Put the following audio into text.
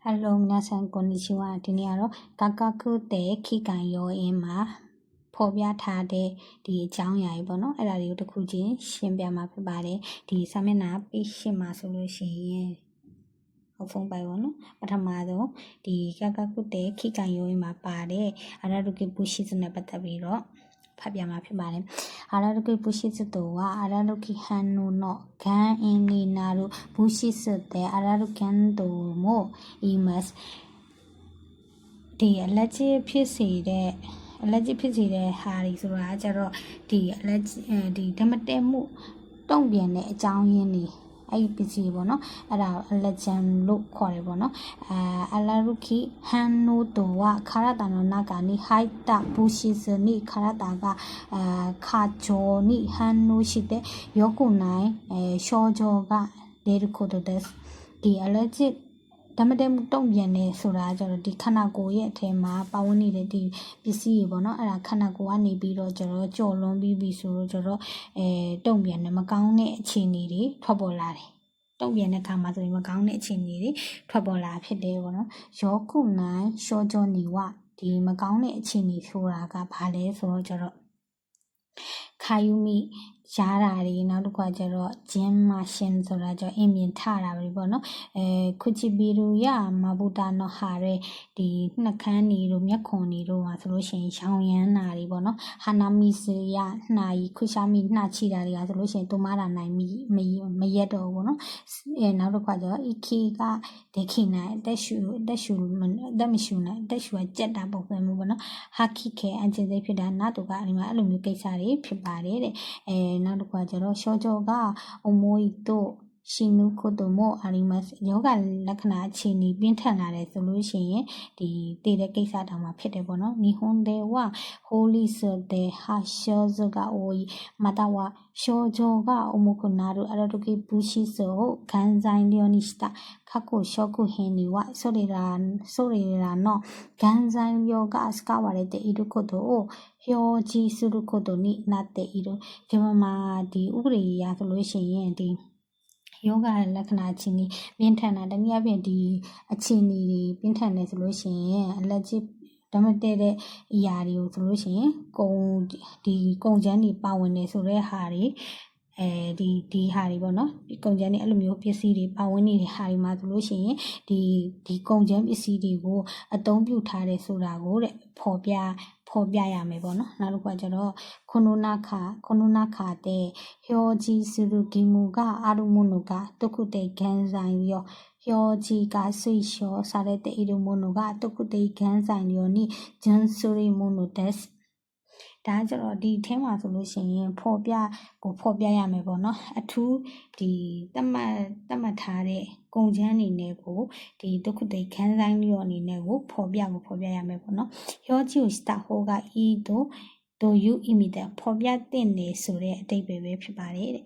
Hello 皆さんこんにちはဒီနေ့ကတော့ကာကာကုတဲ့ခိကန်ရောအင်းမှာဖော်ပြထားတဲ့ဒီအကြောင်းအရာကြီးပေါ့နော်အဲ့ဒါတွေကိုတစ်ခုချင်းရှင်းပြမှာဖြစ်ပါတယ်ဒီစာမျက်နှာ page 8မှာဆိုလို့ရှိရင်ဖုန်းပိုင်ပေါ့နော်ပထမဆုံးဒီကာကာကုတဲ့ခိကန်ရောအင်းမှာပါတဲ့အရာတို့ကပူရှိစနဲ့ပတ်သက်ပြီးတော့ဖတ်ပြမှာဖြစ်ပါတယ်အာရဒုကိပုရှိစတောဝအာရဒုကိဟန်နိုနောဂန်အင်းနီနာတို့ပုရှိစတဲ့အာရဒုကန်တိုမိုအီမတ်ဒီအလက်ကြီးဖြစ်စီတဲ့အလက်ကြီးဖြစ်စီတဲ့ဟာတွေဆိုတာကျတော့ဒီအလက်ဒီဓမ္မတဲမှုတုံ့ပြန်တဲ့အကြောင်းရင်းတွေအဲ့ဒီပစ္စည်းပေါ့နော်အဲ့ဒါအလက်ဂျန်လို့ခေါ်တယ်ပေါ့နော်အလာရုခိဟန်နိုတိုဝခါရတာနောနာကနိဟိုက်တာဘူရှိစနိခါရတာကခါချောနိဟန်နိုရှိတဲ့ယောကုနိုင်ရှောဂျောကဒေရခိုတိုတက်ဒီအလက်ဂျဓမ္မတဲမှုတုံ့ပြန်နေဆိုတာကျတော့ဒီခန္ဓာကိုယ်ရဲ့အထဲမှာပါဝင်နေတဲ့ဒီပစ္စည်းတွေပေါ့နော်အဲ့ဒါခန္ဓာကိုယ်ကနေပြီးတော့ကျတော့ကြော်လွန်ပြီးပြီဆိုတော့ကျတော့တုံ့ပြန်နေမကောင်းတဲ့အခြေအနေတွေထွက်ပေါ်လာတယ်တုံ့ပြန်တဲ့ခါမှာဆိုရင်မကောင်းတဲ့အခြေအနေတွေထွက်ပေါ်လာဖြစ်တယ်ပေါ့နော်ယောခုနိုင်ရှောကြောနေဝဒီမကောင်းတဲ့အခြေအနေဆိုတာကဘာလဲဆိုတော့ကျတော့ခါယူမိရှားတာတွေနောက်တစ်ခါကျတော့ဂျင်းမရှင်ဆိုတာကျအင်မြင်ထတာပဲပေါ့နော်ခုချီဘီရူရမဘူတာနော်ဟာရဲဒီနှက်ခမ်းနေတို့မျက်ခွန်နေတို့မှာဆိုလို့ရှိရင်ရှောင်းရမ်းတာတွေပေါ့နော်ဟာနာမီစရနှာကြီးခုရှာမီနှာချီတာတွေကဆိုလို့ရှိရင်တူမတာနိုင်မရက်တော့ဘူးပေါ့နော်နောက်တစ်ခါကျတော့အီခီကဒက်ခိနိုင်တက်ရှူတက်မရှူနိုင်တက်ရှူကကြက်တာပုံစံမျိုးပေါ့နော်ဟာခိခဲအန်ချင်စိတ်ဖြစ်တာနာတူကအဲ့လိုမျိုးကိစ္စတွေဖြစ်ပါတယ်တဲ့နောက်တစ်ခါကျတော့ရှောကြောကအမိုးတို့ရှင်နုခုတို့မို့အာရီမတ်ယောဂလက္ခဏာအခြေအနေပြင်းထန်လာတယ်ဆိုလို့ရှိရင်ဒီတည်တဲ့ကိစ္စတောင်မှဖြစ်တယ်ပေါ့နော်နီဟွန်ဒေဝဟိုလီစဒေဟာရှောဇကအိုမတဝရှောကြောကအမိုးခုနာတို့အရတုကိပူရှိဆိုခန်းဆိုင်လျောနိစတာခကုရှောကုဟင်းနီဝဆိုရရာနော်ခန်းဆိုင်လျောကအစကဝရတဲ့ဤတို့ခုတို့ဟျောကြီးစုတို့ခုတို့နိနတ်တဲ့ဤတို့ဒီမှာဒီဥပဒေအရဆိုလို့ရှိရင်ဒီယောဂလက္ခဏာချင်းကြီးပြင်းထန်တာတနည်းအားဖြင့်ဒီအခြေအနေတွေပြင်းထန်နေဆိုလို့ရှိရင်အလက်ကြီးဓမ္မတဲတဲ့အရာတွေကိုဆိုလို့ရှိရင်ကုံချမ်းတွေပါဝင်နေဆိုတဲ့ဟာတွေဒီဟာတွေပေါ့နော်ဒီကုံချမ်းတွေအဲ့လိုမျိုးပစ္စည်းတွေပါဝင်နေတဲ့ဟာတွေမှာဆိုလို့ရှိရင်ဒီကုံချမ်းပစ္စည်းတွေကိုအသုံးပြုထားတယ်ဆိုတာကိုတဲ့ဖော်ပြရမယ်ပေါ့နော်နောက်တစ်ခါကျတော့ခုနုနာခါတဲ့ဟျောကြီးစုရုဂီမူကအာရုမုနုကတုခုတေဂန်ဆိုင်ရောဟျောကြီးကဆွေလျှောစားတဲ့တေရုမုနုကတုခုတေဂန်ဆိုင်ရောနိဂျန်ဆူရီမုနုတက်ဒါကြတော့ဒီအဲမှာဆိုလို့ရှိရင်ဖော်ပြရမယ်ပေါ့နော်အထူးဒီတတ်မှတ်ထားတဲ့ကုံချမ်းအနေနဲ့ကိုဒီဒုက္ခတိခန်းဆိုင်လျောအနေနဲ့ကိုဖော်ပြရမယ်ပေါ့နော်ယောချီစတာဟိုကဤတို့ယူအီမီတဲ့ဖော်ပြတဲ့နေဆိုတဲ့အတိတ်ပဲဖြစ်ပါတယ်တဲ့